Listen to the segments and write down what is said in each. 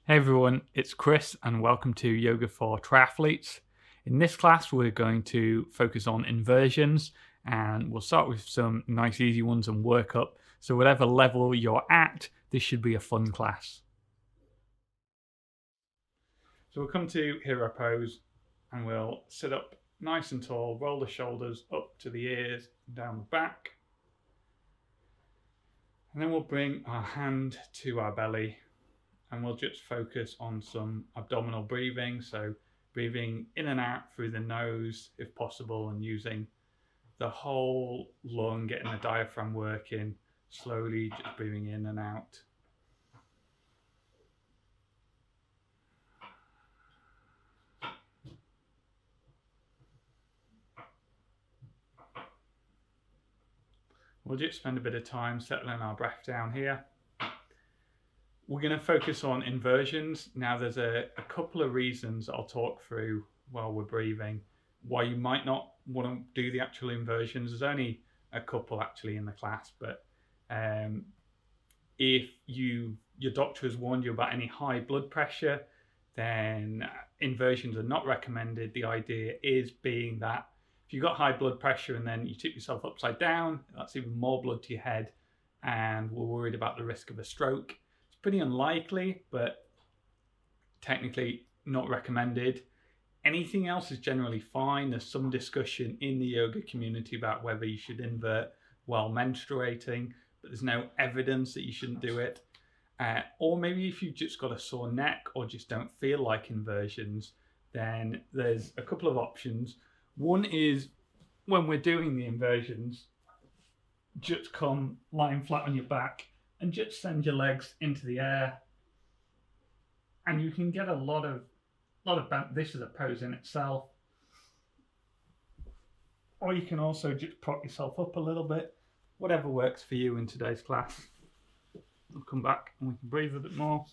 Hey everyone, it's Chris and welcome to Yoga for Triathletes. In this class we're going to focus on inversions and we'll start with some nice easy ones and work up. So whatever level you're at, this should be a fun class. So we'll come to hero pose and we'll sit up nice and tall, roll the shoulders up to the ears, down the back. And then we'll bring our hand to our belly and we'll just focus on some abdominal breathing. So breathing in and out through the nose if possible and using the whole lung, getting the diaphragm working, slowly just breathing in and out. We'll just spend a bit of time settling our breath down here. We're going to focus on inversions. Now there's a couple of reasons I'll talk through while we're breathing why you might not want to do the actual inversions. There's only a couple actually in the class, but if your doctor has warned you about any high blood pressure, then inversions are not recommended. The idea is being that if you've got high blood pressure and then you tip yourself upside down, that's even more blood to your head, and we're worried about the risk of a stroke. Pretty unlikely, but technically not recommended. Anything else is generally fine. There's some discussion in the yoga community about whether you should invert while menstruating, but there's no evidence that you shouldn't do it. Or maybe if you've just got a sore neck or just don't feel like inversions, then there's a couple of options. One is when we're doing the inversions, just come lying flat on your back and just send your legs into the air, and you can get a lot of this is a pose in itself. Or you can also just prop yourself up a little bit, whatever works for you in today's class. We'll come back and we can breathe a bit more.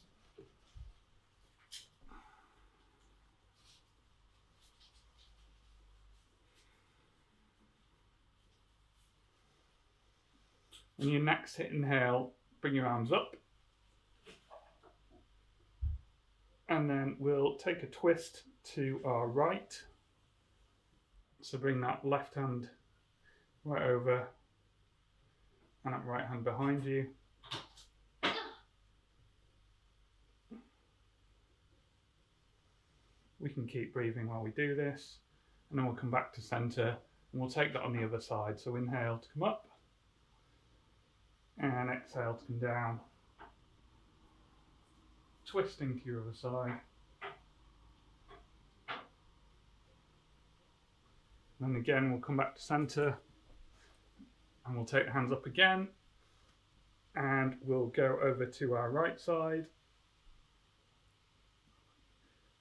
On your next inhale, bring your arms up. And then we'll take a twist to our right. So bring that left hand right over and that right hand behind you. We can keep breathing while we do this. And then we'll come back to center and we'll take that on the other side. So inhale to come up and exhale to come down. Twisting to your other side. And again, we'll come back to center and we'll take the hands up again and we'll go over to our right side.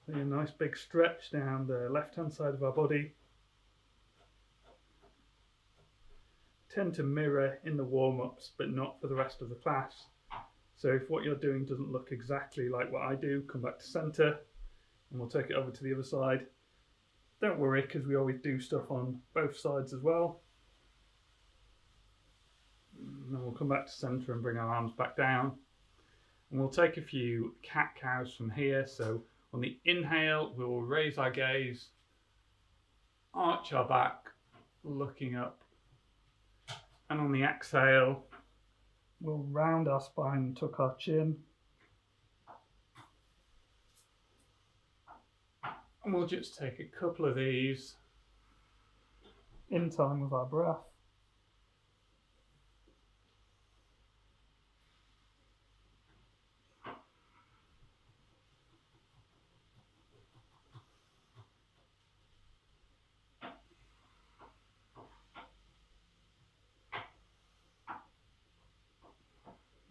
A nice big stretch down the left hand side of our body. Tend to mirror in the warm-ups, but not for the rest of the class. So if what you're doing doesn't look exactly like what I do, come back to center and we'll take it over to the other side. Don't worry, because we always do stuff on both sides as well. And then we'll come back to center and bring our arms back down. And we'll take a few cat-cows from here. So on the inhale, we will raise our gaze, arch our back, looking up. And on the exhale, we'll round our spine and tuck our chin. And we'll just take a couple of these in time with our breath.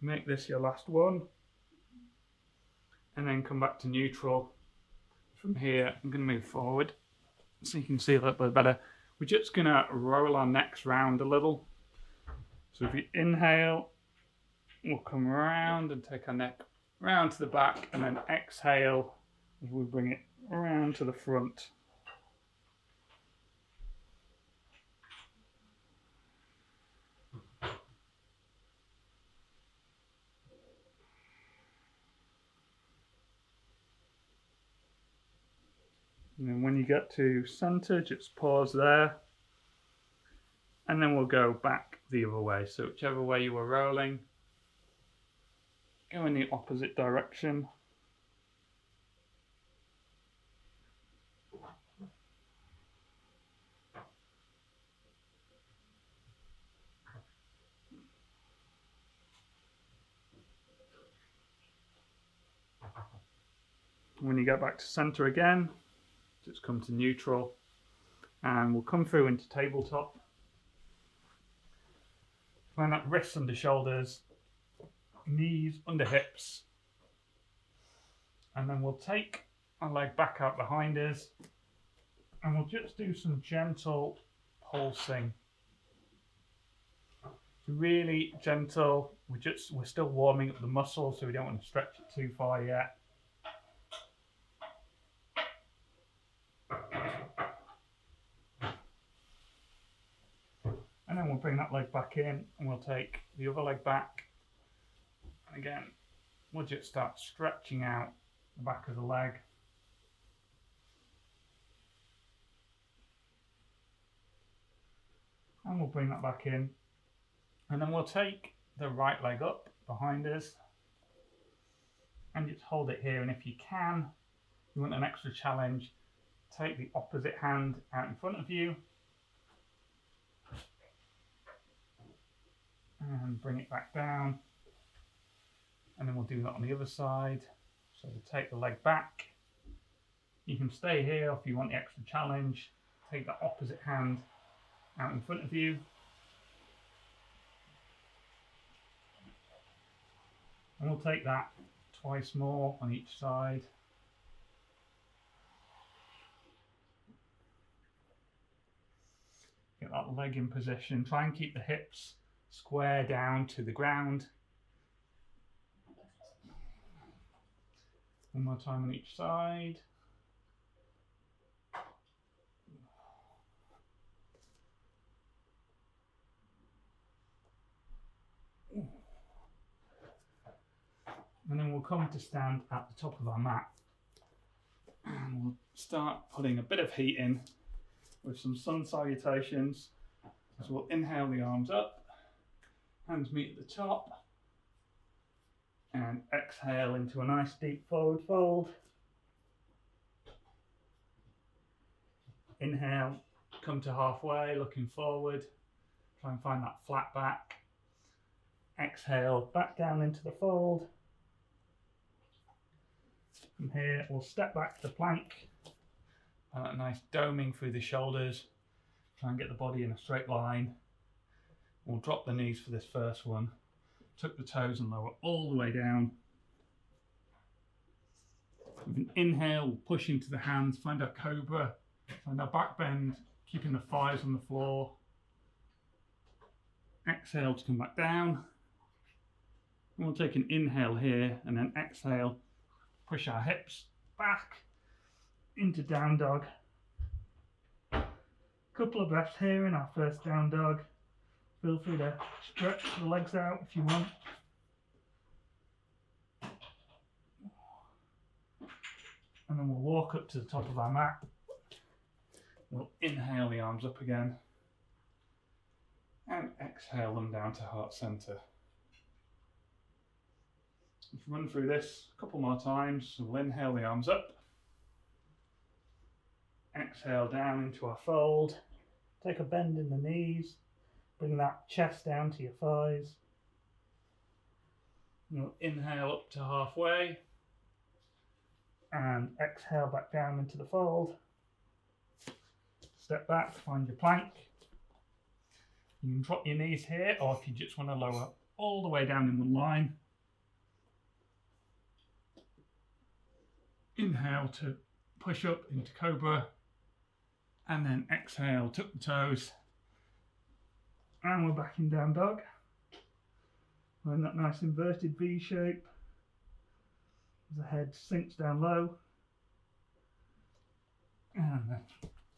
Make this your last one. And then come back to neutral. From here, I'm going to move forward so you can see a little bit better. We're just going to roll our necks round a little. So if you inhale, we'll come around and take our neck round to the back, and then exhale, we bring it around to the front. And then when you get to center, just pause there. And then we'll go back the other way. So whichever way you were rolling, go in the opposite direction. When you get back to center again, just come to neutral and we'll come through into tabletop. Find that wrists under shoulders, knees under hips, and then we'll take our leg back out behind us and we'll just do some gentle pulsing. Really gentle. We're still warming up the muscle, so we don't want to stretch it too far yet. And then we'll bring that leg back in and we'll take the other leg back. And again, we'll just start stretching out the back of the leg. And we'll bring that back in. And then we'll take the right leg up behind us and just hold it here. And if you can, you want an extra challenge, take the opposite hand out in front of you and bring it back down. And then we'll do that on the other side. So we'll take the leg back. You can stay here if you want the extra challenge. Take that opposite hand out in front of you. And we'll take that twice more on each side. Get that leg in position. Try and keep the hips square down to the ground. One more time on each side. And then we'll come to stand at the top of our mat. And we'll start putting a bit of heat in with some sun salutations. So we'll inhale the arms up, hands meet at the top, and exhale into a nice deep forward fold. Inhale, come to halfway, looking forward. Try and find that flat back. Exhale, back down into the fold. From here, we'll step back to the plank. A nice doming through the shoulders. Try and get the body in a straight line. We'll drop the knees for this first one. Tuck the toes and lower all the way down. With an inhale, we'll push into the hands, find our cobra, find our back bend, keeping the thighs on the floor. Exhale to come back down. And we'll take an inhale here and then exhale. Push our hips back into down dog. Couple of breaths here in our first down dog. Feel free to stretch the legs out if you want. And then we'll walk up to the top of our mat. We'll inhale the arms up again and exhale them down to heart center. Let's run through this a couple more times. So we'll inhale the arms up, exhale down into our fold, take a bend in the knees, bring that chest down to your thighs. We'll inhale up to halfway and exhale back down into the fold. Step back, find your plank. You can drop your knees here, or if you just want to lower all the way down in one line. Inhale to push up into cobra, and then exhale, tuck the toes, and we're back in down dog. Find that nice inverted V shape as the head sinks down low, and then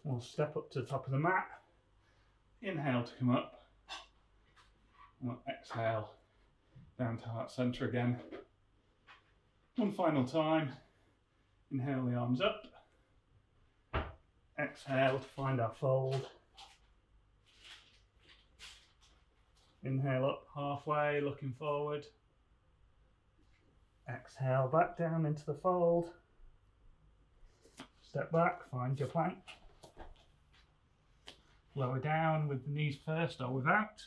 we'll step up to the top of the mat. Inhale to come up, and we'll exhale down to heart center again. One final time. Inhale the arms up, Exhale to find our fold. Inhale up halfway, looking forward. Exhale back down into the fold. Step back, find your plank. Lower down with the knees first or without.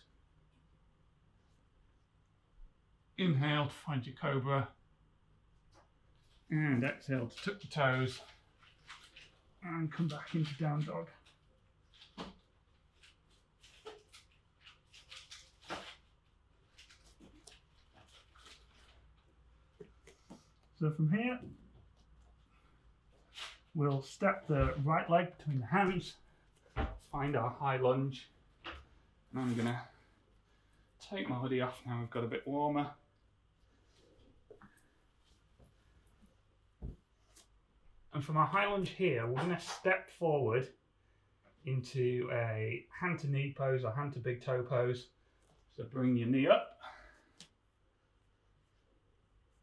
Inhale to find your cobra. And exhale to tuck the toes. And come back into down dog. So from here, we'll step the right leg between the hands, find our high lunge, and I'm gonna take my hoodie off now we've got a bit warmer. And from our high lunge here, we're gonna step forward into a hand to knee pose or hand to big toe pose. So bring your knee up.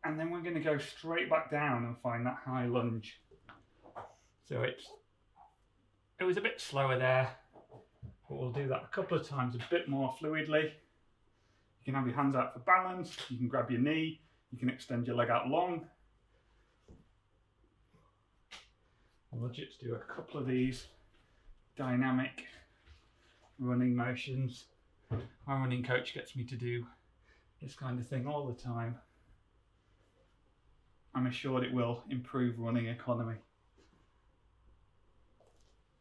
And then we're going to go straight back down and find that high lunge. So it was a bit slower there, but we'll do that a couple of times a bit more fluidly. You can have your hands out for balance, you can grab your knee, you can extend your leg out long. We'll just do a couple of these dynamic running motions. My running coach gets me to do this kind of thing all the time. I'm assured it will improve running economy.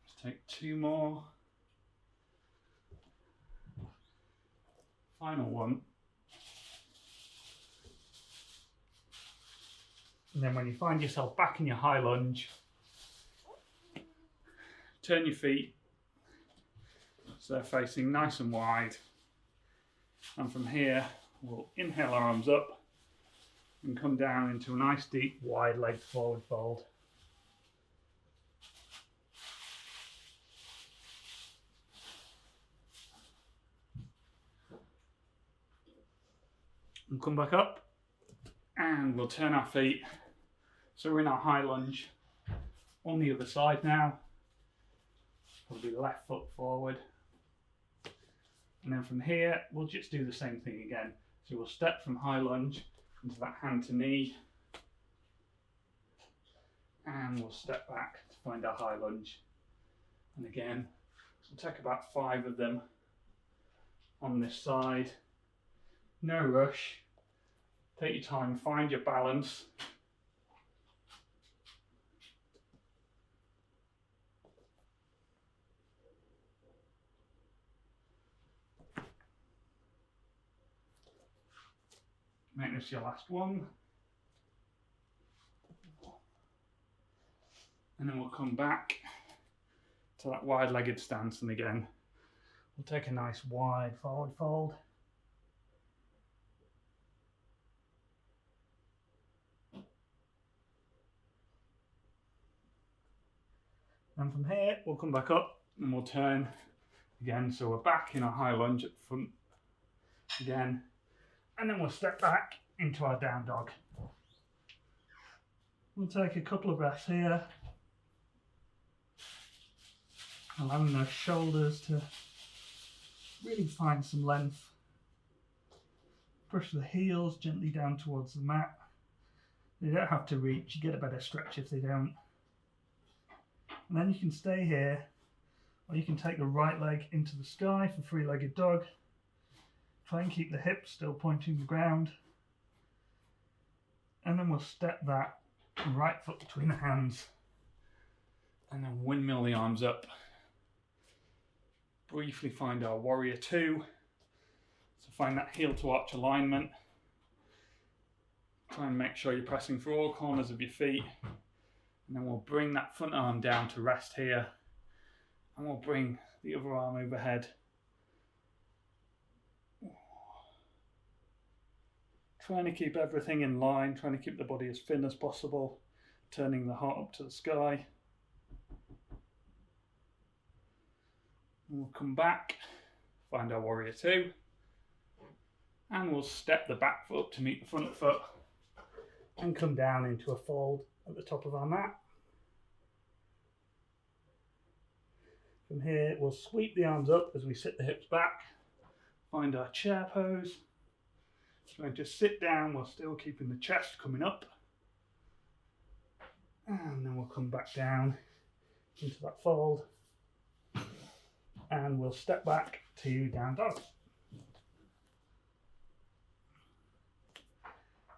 Let's take two more. Final one. And then when you find yourself back in your high lunge, turn your feet so they're facing nice and wide. And from here, we'll inhale our arms up and come down into a nice deep wide legged forward fold. And come back up and we'll turn our feet so we're in our high lunge on the other side now. Probably left foot forward, and then from here we'll just do the same thing again. So we'll step from high lunge into that hand to knee, and we'll step back to find our high lunge. And again, we'll take about 5 of them on this side. No rush, take your time, find your balance. Make this your last one. And then we'll come back to that wide-legged stance, and again, we'll take a nice wide forward fold. And from here, we'll come back up and we'll turn again. So we're back in our high lunge at the front again. And then we'll step back into our down dog. We'll take a couple of breaths here, allowing those shoulders to really find some length. Push the heels gently down towards the mat. They don't have to reach, you get a better stretch if they don't. And then you can stay here, or you can take the right leg into the sky for three-legged dog. Try and keep the hips still pointing the ground. And then we'll step that right foot between the hands. And then windmill the arms up. Briefly find our warrior 2. So find that heel to arch alignment. Try and make sure you're pressing through all corners of your feet. And then we'll bring that front arm down to rest here. And we'll bring the other arm overhead. Trying to keep everything in line, trying to keep the body as thin as possible, turning the heart up to the sky. And we'll come back, find our warrior 2, and we'll step the back foot up to meet the front foot and come down into a fold at the top of our mat. From here, we'll sweep the arms up as we sit the hips back, find our chair pose. So just sit down while still keeping the chest coming up. And then we'll come back down into that fold. And we'll step back to down dog.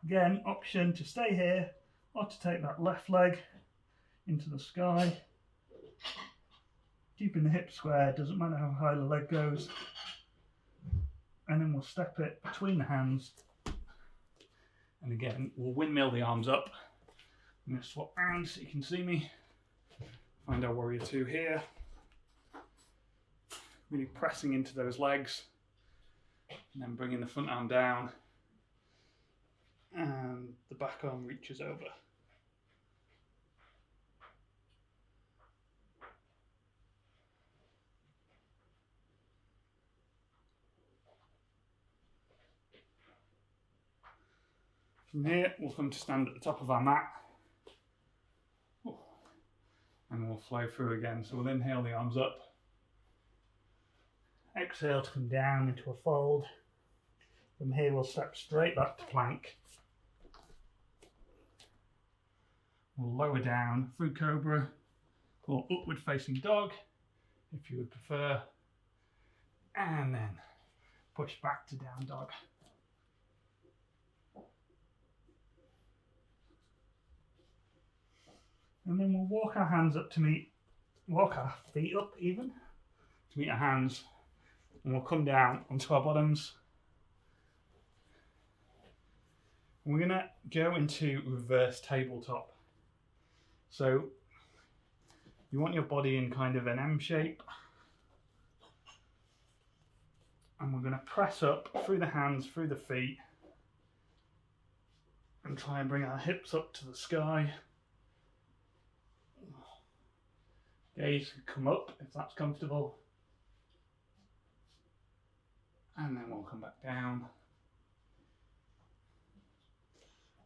Again, option to stay here or to take that left leg into the sky. Keeping the hips square, doesn't matter how high the leg goes. And then we'll step it between the hands. And again, we'll windmill the arms up. I'm going to swap round so you can see me. Find our warrior two here. Really pressing into those legs. And then bringing the front arm down. And the back arm reaches over. From here, we'll come to stand at the top of our mat. And we'll flow through again. So we'll inhale the arms up. Exhale to come down into a fold. From here, we'll step straight back to plank. We'll lower down through cobra or upward facing dog, if you would prefer. And then push back to down dog. And then we'll walk our feet up even, to meet our hands. And we'll come down onto our bottoms. And we're gonna go into reverse tabletop. So you want your body in kind of an M shape. And we're gonna press up through the hands, through the feet. And try and bring our hips up to the sky. Gaze can come up if that's comfortable. And then we'll come back down.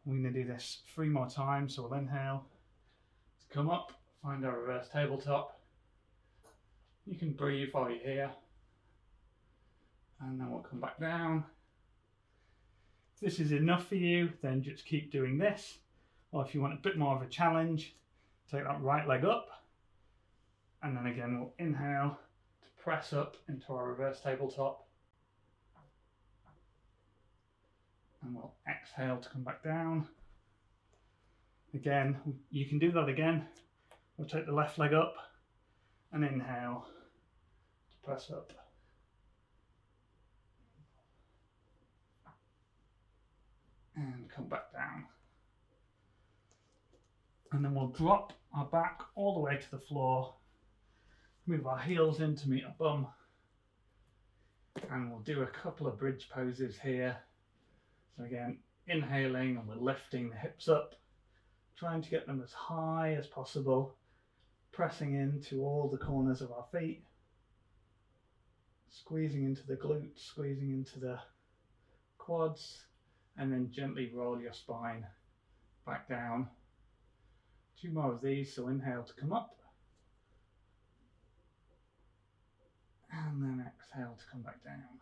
We're going to do this 3 more times, so we'll inhale to come up, find our reverse tabletop. You can breathe while you're here. And then we'll come back down. If this is enough for you, then just keep doing this. Or if you want a bit more of a challenge, take that right leg up. And then again, we'll inhale to press up into our reverse tabletop. And we'll exhale to come back down. Again, you can do that again. We'll take the left leg up and inhale to press up. And come back down. And then we'll drop our back all the way to the floor. Move our heels in to meet our bum. And we'll do a couple of bridge poses here. So again, inhaling and we're lifting the hips up, trying to get them as high as possible, pressing into all the corners of our feet, squeezing into the glutes, squeezing into the quads, and then gently roll your spine back down. 2 more of these, so inhale to come up. And then exhale to come back down.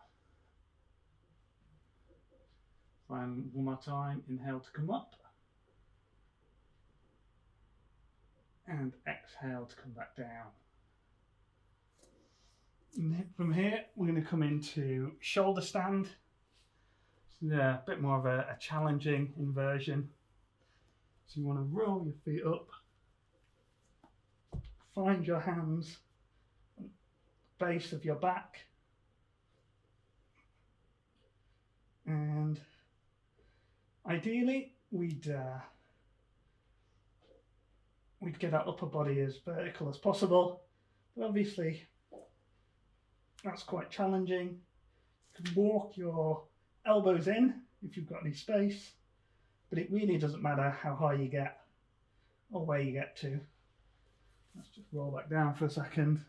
And 1 more time, inhale to come up. And exhale to come back down. And from here, we're going to come into shoulder stand. So yeah, a bit more of a challenging inversion. So you want to roll your feet up. Find your hands at the base of your back. And ideally, we'd get our upper body as vertical as possible, but obviously that's quite challenging. You can walk your elbows in if you've got any space, but it really doesn't matter how high you get or where you get to. Let's just roll back down for a second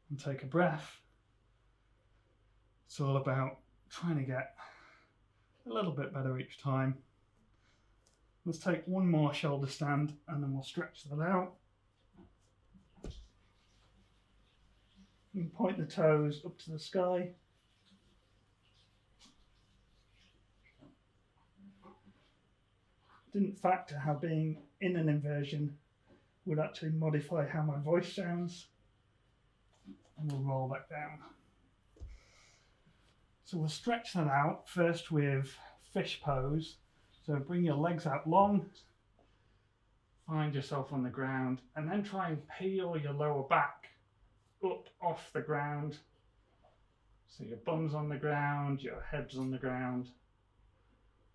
and take a breath. It's all about trying to get a little bit better each time. Let's take 1 more shoulder stand and then we'll stretch that out. You can point the toes up to the sky. Didn't factor how being in an inversion would actually modify how my voice sounds. And we'll roll back down. So we'll stretch that out first with fish pose. So bring your legs out long, find yourself on the ground, and then try and peel your lower back up off the ground. So your bum's on the ground, your head's on the ground.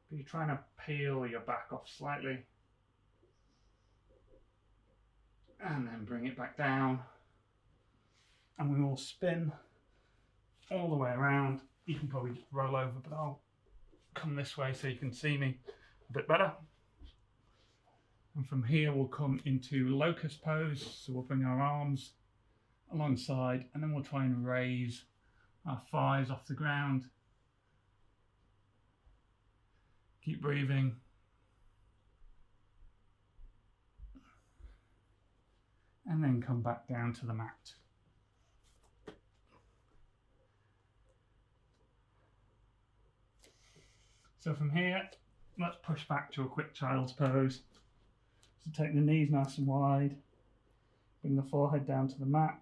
But you're trying to peel your back off slightly. And then bring it back down. And we will spin all the way around. You can probably just roll over, but I'll come this way so you can see me a bit better. And from here we'll come into locust pose. So we'll bring our arms alongside and then we'll try and raise our thighs off the ground. Keep breathing. And then come back down to the mat. So from here, let's push back to a quick child's pose. So take the knees nice and wide, bring the forehead down to the mat.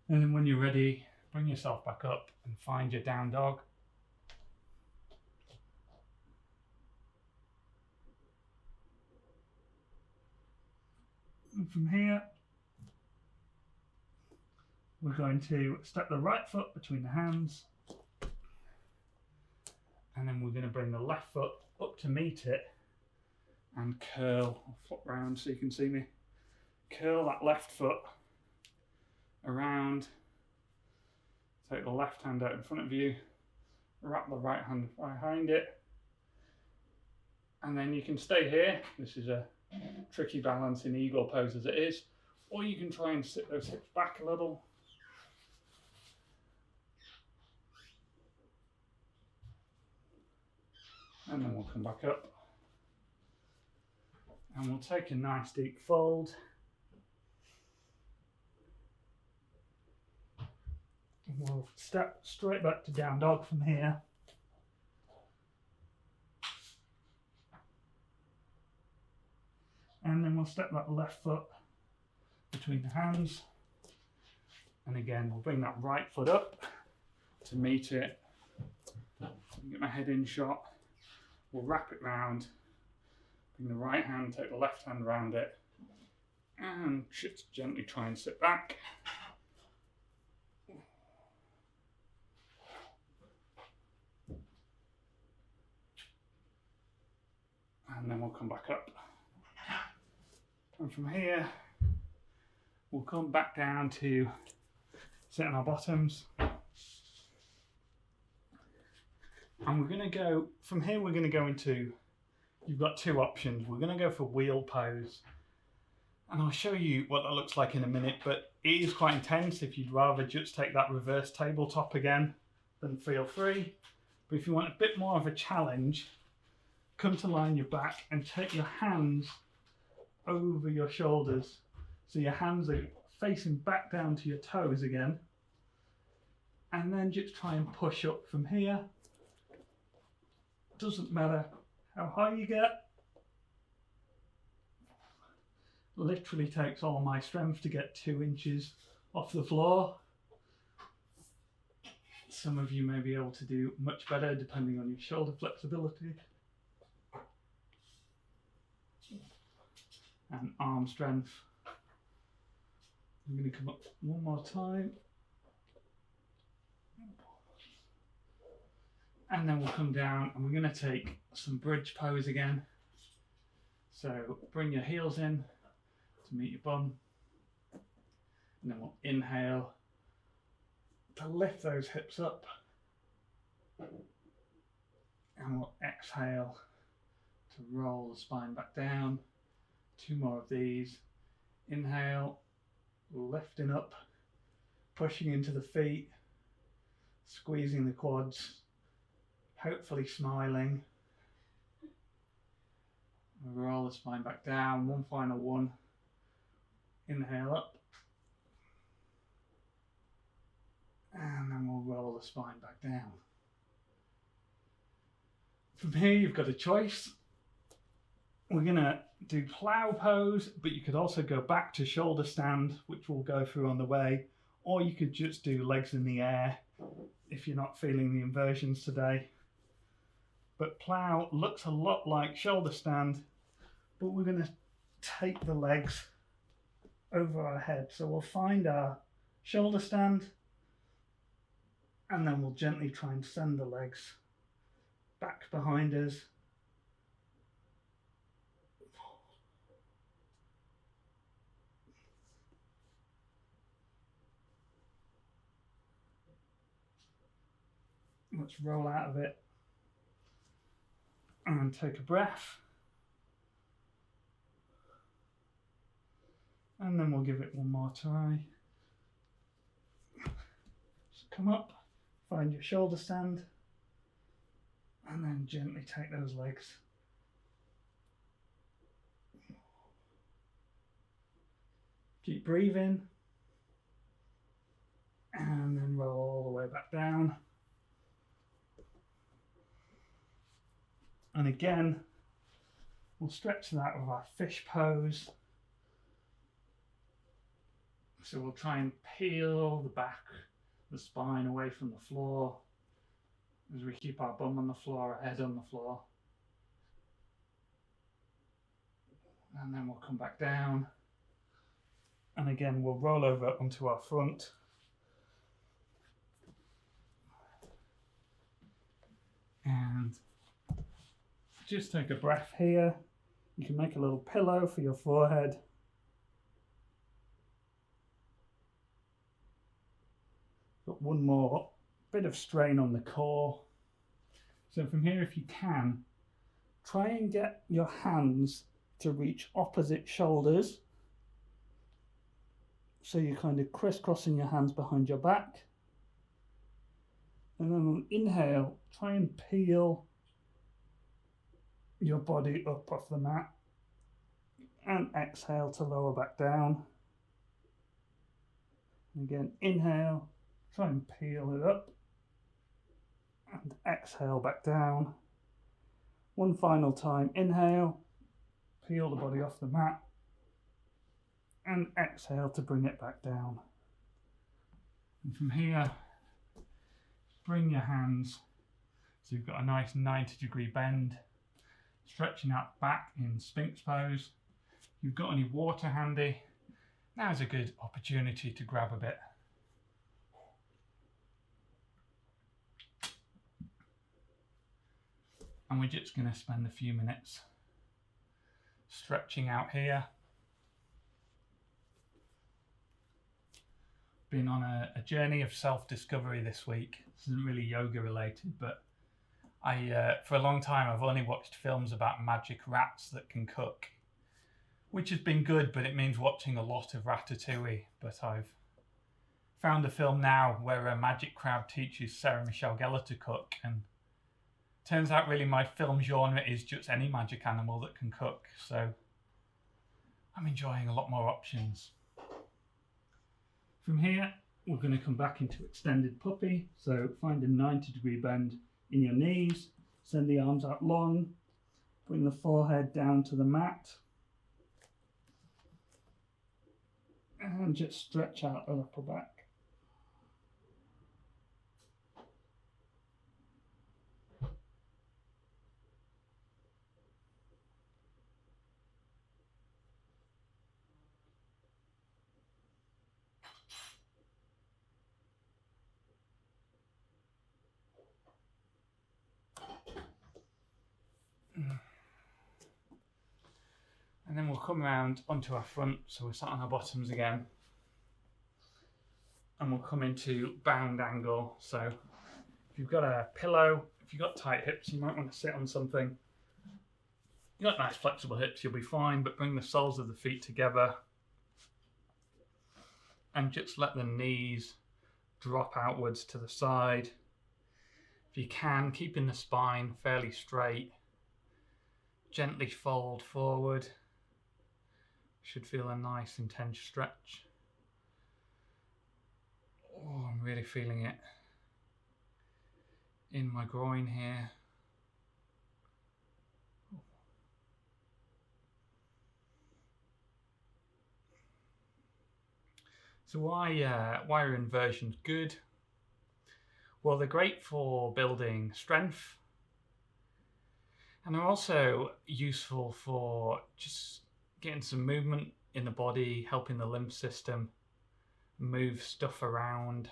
And then when you're ready, bring yourself back up and find your down dog. And from here, we're going to step the right foot between the hands. And then we're going to bring the left foot up to meet it and curl, I'll flip round so you can see me, curl that left foot around, take the left hand out in front of you, wrap the right hand behind it, and then you can stay here. This is a tricky balance in eagle pose as it is, or you can try and sit those hips back a little. And then we'll come back up and we'll take a nice deep fold. And we'll step straight back to down dog from here. And then we'll step that left foot between the hands. And again, we'll bring that right foot up to meet it. Get my head in shot. We'll wrap it round, bring the right hand, take the left hand around it, and just gently try and sit back. And then we'll come back up. And from here, we'll come back down to sit on our bottoms. And we're going to go, from here we're going to go into, you've got two options. We're going to go for wheel pose. And I'll show you what that looks like in a minute, but it is quite intense. If you'd rather just take that reverse tabletop again, then feel free. But if you want a bit more of a challenge, come to line your back and take your hands over your shoulders. So your hands are facing back down to your toes again. And then just try and push up from here. Doesn't matter how high you get. Literally takes all my strength to get 2 inches off the floor. Some of you may be able to do much better depending on your shoulder flexibility and arm strength. I'm going to come up one more time. And then we'll come down and we're going to take some bridge pose again. So bring your heels in to meet your bum. And then we'll inhale to lift those hips up. And we'll exhale to roll the spine back down. 2 more of these. Inhale, lifting up, pushing into the feet, squeezing the quads. Hopefully smiling. Roll the spine back down. One final one. Inhale up. And then we'll roll the spine back down. From here, you've got a choice. We're going to do plow pose, but you could also go back to shoulder stand, which we'll go through on the way, or you could just do legs in the air if you're not feeling the inversions today. But plow looks a lot like shoulder stand, but we're going to take the legs over our head. So we'll find our shoulder stand, and then we'll gently try and send the legs back behind us. Let's roll out of it and take a breath. And then we'll give it one more try. So come up, find your shoulder stand, and then gently take those legs. Keep breathing, and then roll all the way back down. And again, we'll stretch that with our fish pose. So we'll try and peel the back, the spine away from the floor as we keep our bum on the floor, our head on the floor. And then we'll come back down. And again, we'll roll over onto our front. And just take a breath here. You can make a little pillow for your forehead. Got one more bit of strain on the core. So from here, if you can, try and get your hands to reach opposite shoulders. So you're kind of crisscrossing your hands behind your back. And then on inhale, try and peel your body up off the mat. And exhale to lower back down. And again, inhale, try and peel it up. And exhale back down. One final time, inhale, peel the body off the mat. And exhale to bring it back down. And from here, bring your hands so you've got a nice 90-degree bend, stretching out back in Sphinx pose. If you've got any water handy, now's a good opportunity to grab a bit. And we're just going to spend a few minutes stretching out here. Been on a journey of self-discovery this week. This isn't really yoga related, but for a long time I've only watched films about magic rats that can cook, which has been good, but it means watching a lot of Ratatouille. But I've found a film now where a magic crab teaches Sarah Michelle Gellar to cook, and turns out really my film genre is just any magic animal that can cook, so I'm enjoying a lot more options. From here, we're going to come back into extended puppy. So find a 90-degree bend in your knees, send the arms out long, bring the forehead down to the mat, and just stretch out the upper back. And then we'll come around onto our front, so we're sat on our bottoms again. And we'll come into bound angle. So if you've got a pillow, if you've got tight hips, you might want to sit on something. You've got nice flexible hips, you'll be fine, but bring the soles of the feet together. And just let the knees drop outwards to the side. If you can, keeping the spine fairly straight. Gently fold forward. Should feel a nice intense stretch. Oh, I'm really feeling it in my groin here. So why are inversions good? Well, they're great for building strength, and they're also useful for just getting some movement in the body, helping the lymph system move stuff around.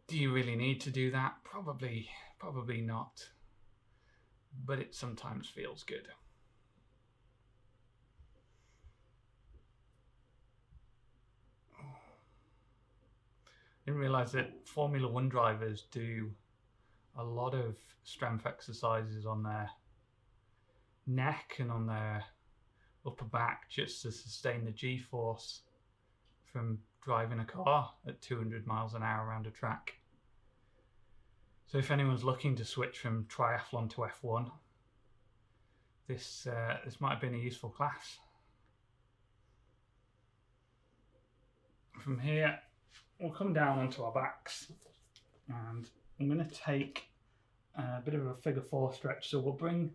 Do you really need to do that? Probably not, but it sometimes feels good. Didn't realize that Formula One drivers do a lot of strength exercises on their neck and on their upper back just to sustain the G-force from driving a car at 200 miles an hour around a track. So if anyone's looking to switch from triathlon to F1, this might have been a useful class. From here, we'll come down onto our backs, and I'm going to take a bit of a figure four stretch. So we'll bring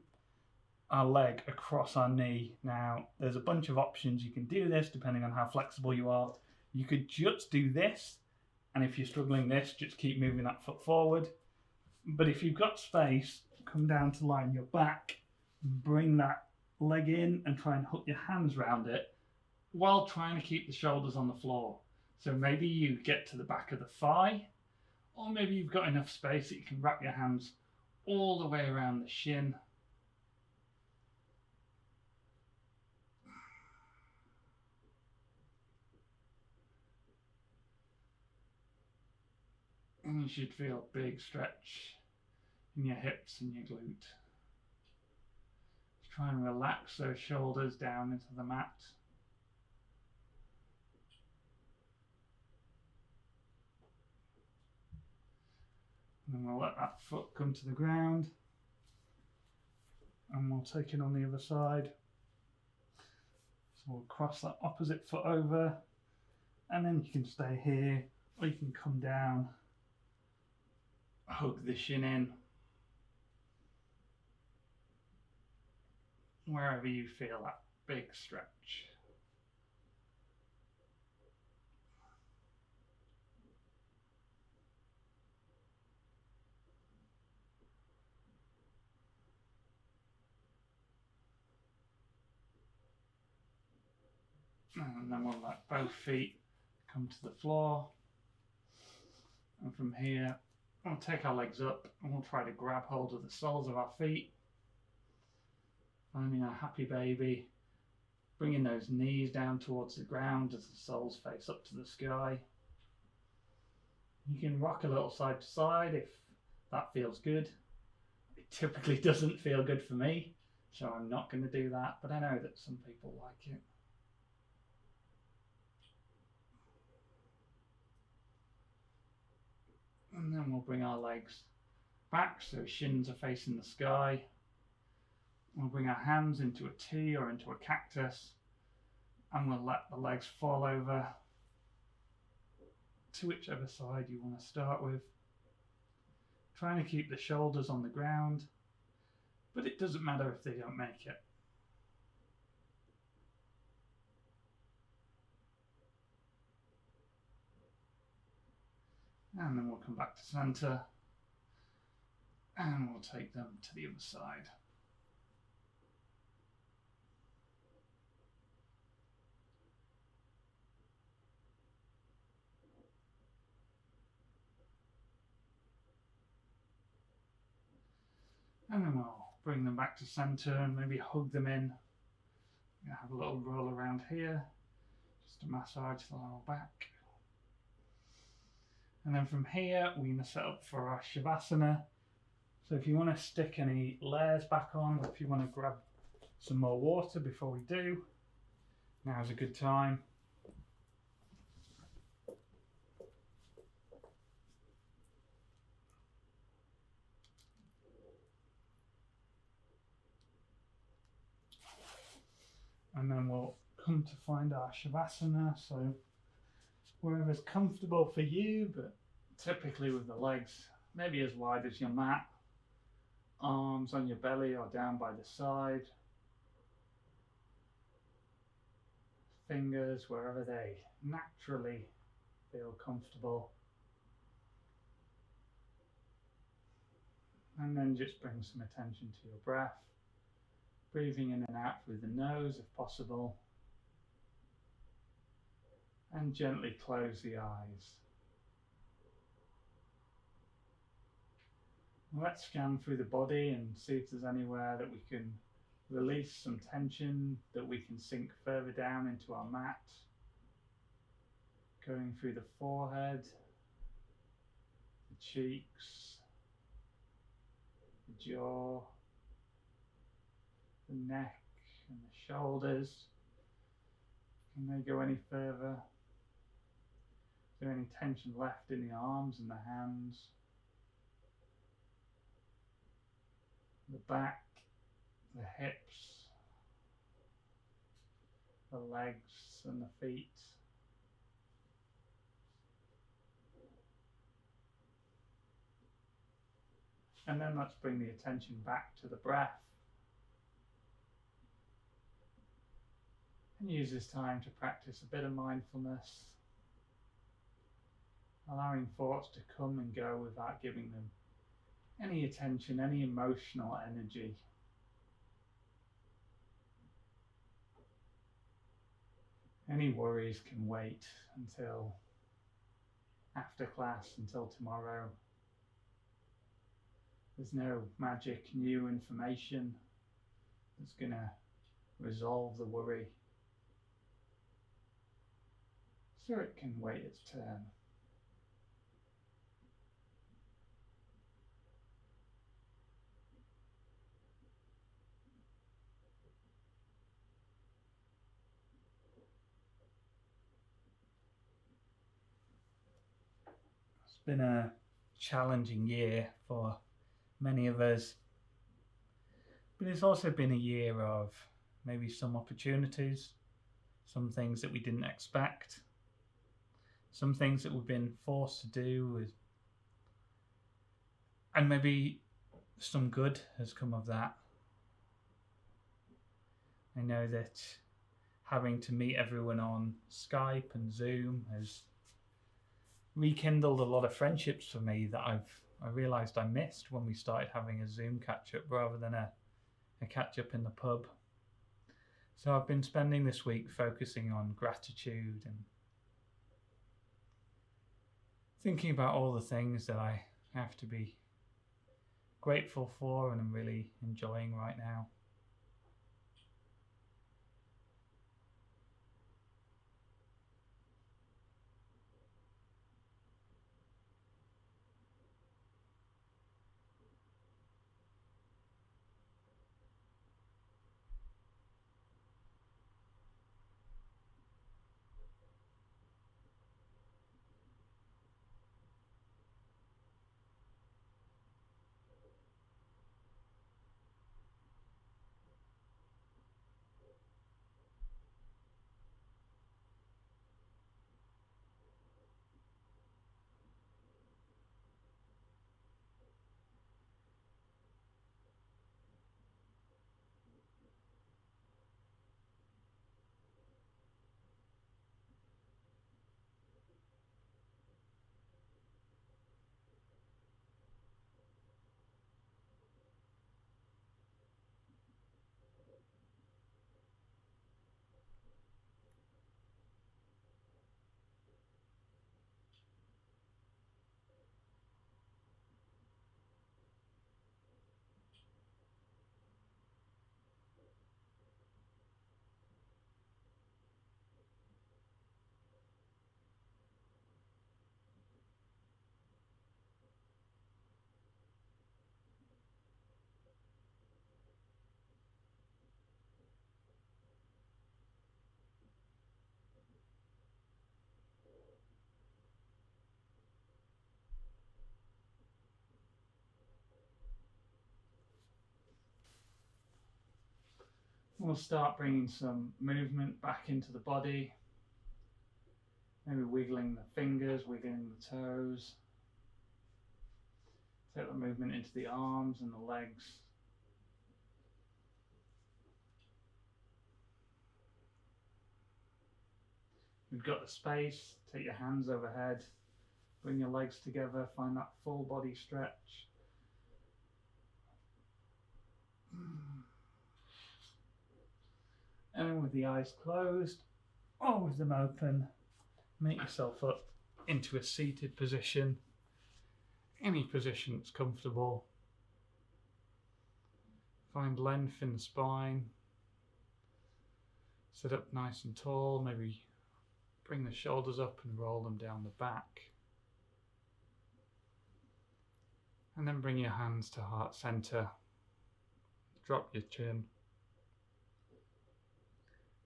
our leg across our knee. Now, there's a bunch of options. You can do this depending on how flexible you are. You could just do this, and if you're struggling this, just keep moving that foot forward. But if you've got space, come down to line your back, bring that leg in and try and hook your hands around it while trying to keep the shoulders on the floor. So maybe you get to the back of the thigh, or maybe you've got enough space that you can wrap your hands all the way around the shin. And you should feel a big stretch in your hips and your glute. Just try and relax those shoulders down into the mat. And then we'll let that foot come to the ground, and we'll take it on the other side. So we'll cross that opposite foot over, and then you can stay here, or you can come down, hug the shin in, wherever you feel that big stretch. And then we'll let both feet come to the floor. And from here, we'll take our legs up and we'll try to grab hold of the soles of our feet, finding a happy baby, bringing those knees down towards the ground as the soles face up to the sky. You can rock a little side to side if that feels good. It typically doesn't feel good for me, so I'm not going to do that, but I know that some people like it. And then we'll bring our legs back so shins are facing the sky. We'll bring our hands into a T or into a cactus, and we'll let the legs fall over to whichever side you want to start with. Trying to keep the shoulders on the ground, but it doesn't matter if they don't make it. And then we'll come back to center, and we'll take them to the other side. And then we'll bring them back to center and maybe hug them in. Have a little roll around here, just to massage the lower back. And then from here, we're going to set up for our Shavasana. So if you want to stick any layers back on, or if you want to grab some more water before we do, now's a good time. And then we'll come to find our Shavasana. So wherever's comfortable for you, but typically with the legs maybe as wide as your mat, arms on your belly or down by the side, fingers wherever they naturally feel comfortable. And then just bring some attention to your breath, breathing in and out through the nose if possible, and gently close the eyes. Let's scan through the body and see if there's anywhere that we can release some tension, that we can sink further down into our mat, going through the forehead, the cheeks, the jaw, the neck and the shoulders. Can they go any further? Is there any tension left in the arms and the hands? The back, the hips, the legs and the feet. And then let's bring the attention back to the breath. And use this time to practice a bit of mindfulness, allowing thoughts to come and go without giving them any attention, any emotional energy. Any worries can wait until after class, until tomorrow. There's no magic new information that's going to resolve the worry. So it can wait its turn. It's been a challenging year for many of us, but it's also been a year of maybe some opportunities, some things that we didn't expect, some things that we've been forced to do, and maybe some good has come of that. I know that having to meet everyone on Skype and Zoom has rekindled a lot of friendships for me that I realised I missed when we started having a Zoom catch-up rather than a catch-up in the pub. So I've been spending this week focusing on gratitude and thinking about all the things that I have to be grateful for and I'm really enjoying right now. We'll start bringing some movement back into the body. Maybe wiggling the fingers, wiggling the toes. Take the movement into the arms and the legs. You've got the space, take your hands overhead, bring your legs together, find that full body stretch. And then with the eyes closed or with them open, make yourself up into a seated position, any position that's comfortable. Find length in the spine. Sit up nice and tall, maybe bring the shoulders up and roll them down the back. And then bring your hands to heart center. Drop your chin.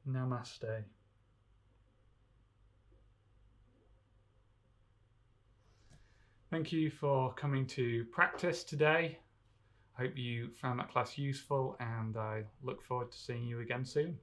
Namaste. Thank you for coming to practice today. I hope you found that class useful, and I look forward to seeing you again soon.